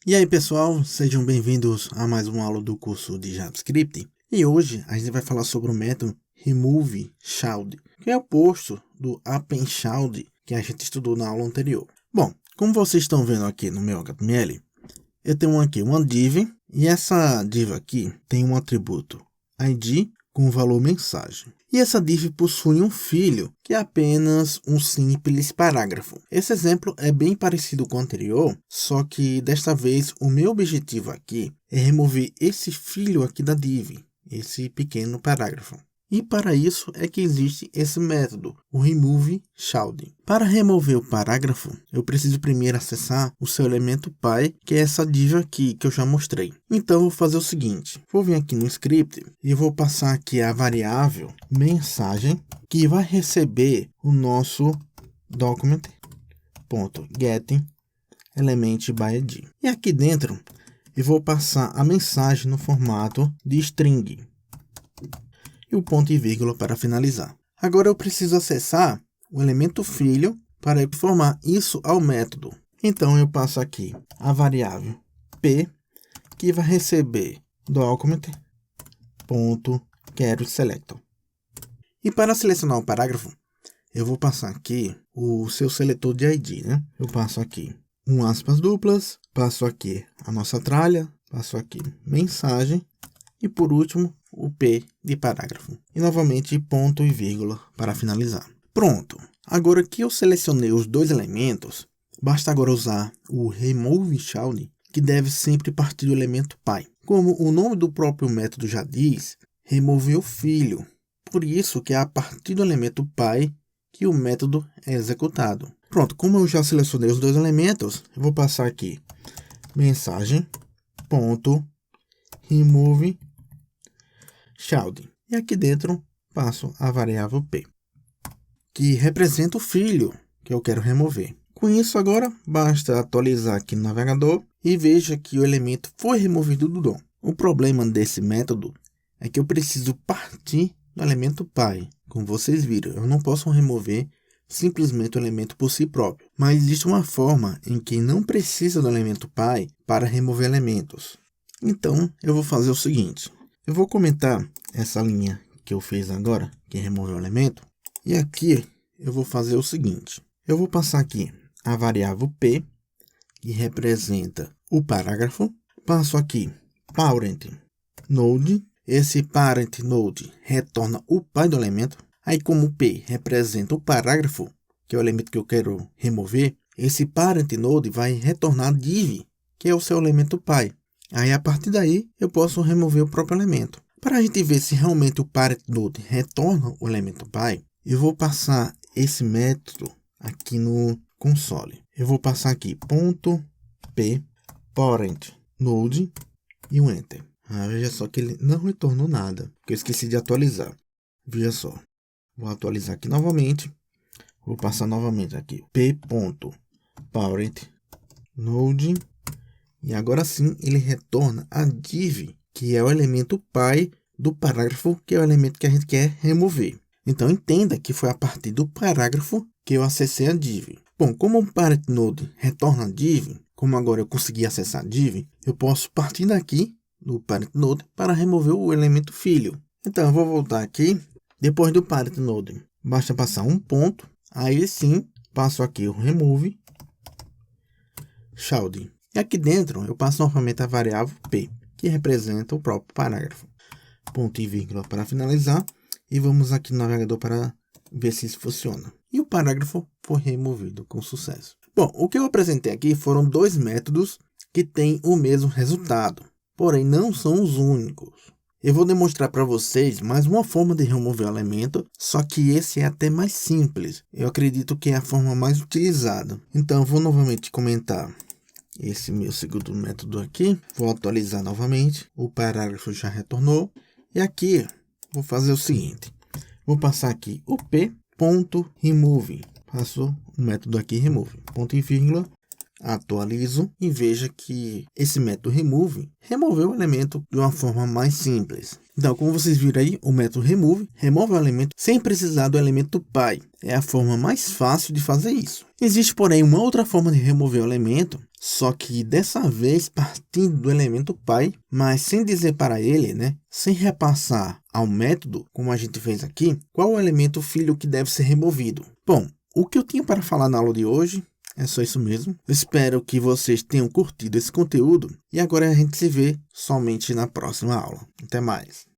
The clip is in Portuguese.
E aí pessoal, sejam bem-vindos a mais uma aula do curso de JavaScript. E hoje a gente vai falar sobre o método removeChild, que é o oposto do appendChild que a gente estudou na aula anterior. Bom, como vocês estão vendo aqui no meu HTML, eu tenho aqui uma div, e essa div aqui tem um atributo ID com o valor mensagem. E essa div possui um filho, que é apenas um simples parágrafo. Esse exemplo é bem parecido com o anterior, só que desta vez o meu objetivo aqui é remover esse filho aqui da div, esse pequeno parágrafo. E para isso é que existe esse método, o removeChild. Para remover o parágrafo, eu preciso primeiro acessar o seu elemento pai, que é essa div aqui que eu já mostrei. Então eu vou fazer o seguinte, vou vir aqui no script e vou passar aqui a variável mensagem, que vai receber o nosso document.getElementById. E aqui dentro eu vou passar a mensagem no formato de string. E o ponto e vírgula para finalizar. Agora eu preciso acessar o elemento filho para informar isso ao método. Então eu passo aqui a variável p, que vai receber document.getSelector. E para selecionar o parágrafo, eu vou passar aqui o seu seletor de ID, né? Eu passo aqui aspas duplas, passo aqui a nossa tralha, passo aqui mensagem e por último o P de parágrafo. E novamente ponto e vírgula para finalizar. Pronto! Agora que eu selecionei os dois elementos, basta agora usar o removeChild, que deve sempre partir do elemento pai. Como o nome do próprio método já diz, remover o filho. Por isso que é a partir do elemento pai que o método é executado. Pronto, como eu já selecionei os dois elementos, eu vou passar aqui mensagem.removeChild. E aqui dentro passo a variável p, que representa o filho que eu quero remover. Com isso agora, basta atualizar aqui no navegador e veja que o elemento foi removido do DOM. O problema desse método é que eu preciso partir do elemento pai. Como vocês viram, eu não posso remover simplesmente o elemento por si próprio. Mas existe uma forma em que não precisa do elemento pai para remover elementos. Então, eu vou fazer o seguinte. Eu vou comentar essa linha que eu fiz agora, que removeu o elemento. E aqui eu vou fazer o seguinte. Eu vou passar aqui a variável p, que representa o parágrafo. Passo aqui parent node. Esse parent node retorna o pai do elemento. Aí como p representa o parágrafo, que é o elemento que eu quero remover, esse parent node vai retornar div, que é o seu elemento pai. Aí, a partir daí, eu posso remover o próprio elemento. Para a gente ver se realmente o parent node retorna o elemento pai, eu vou passar esse método aqui no console. Eu vou passar aqui .p parent node e um enter. Veja só que ele não retornou nada, porque eu esqueci de atualizar. Veja só. Vou atualizar aqui novamente. Vou passar novamente aqui p.parent node. E agora sim ele retorna a div, que é o elemento pai do parágrafo, que é o elemento que a gente quer remover. Então entenda que foi a partir do parágrafo que eu acessei a div. Bom, como o parent node retorna a div, como agora eu consegui acessar a div, eu posso partir daqui do parent node para remover o elemento filho. Então eu vou voltar aqui, depois do parent node, basta passar um ponto, aí sim passo aqui o removeChild. E aqui dentro eu passo novamente a variável p, que representa o próprio parágrafo. Ponto e vírgula para finalizar. E vamos aqui no navegador para ver se isso funciona. E o parágrafo foi removido com sucesso. Bom, o que eu apresentei aqui foram dois métodos que têm o mesmo resultado, porém não são os únicos. Eu vou demonstrar para vocês mais uma forma de remover o elemento, só que esse é até mais simples. Eu acredito que é a forma mais utilizada. Então eu vou novamente comentar esse meu segundo método aqui. Vou atualizar novamente. O parágrafo já retornou. E aqui vou fazer o seguinte. Vou passar aqui o p.remove. Passo o método aqui remove. Ponto e vírgula. Atualizo e veja que esse método remove removeu o elemento de uma forma mais simples. Então, como vocês viram aí, o método remove remove o elemento sem precisar do elemento pai. É a forma mais fácil de fazer isso. Existe, porém, uma outra forma de remover o elemento Só que dessa vez partindo do elemento pai, mas sem dizer para ele, sem repassar ao método, como a gente fez aqui, qual o elemento filho que deve ser removido. Bom, o que eu tinha para falar na aula de hoje é só isso mesmo. Espero que vocês tenham curtido esse conteúdo e agora a gente se vê somente na próxima aula. Até mais!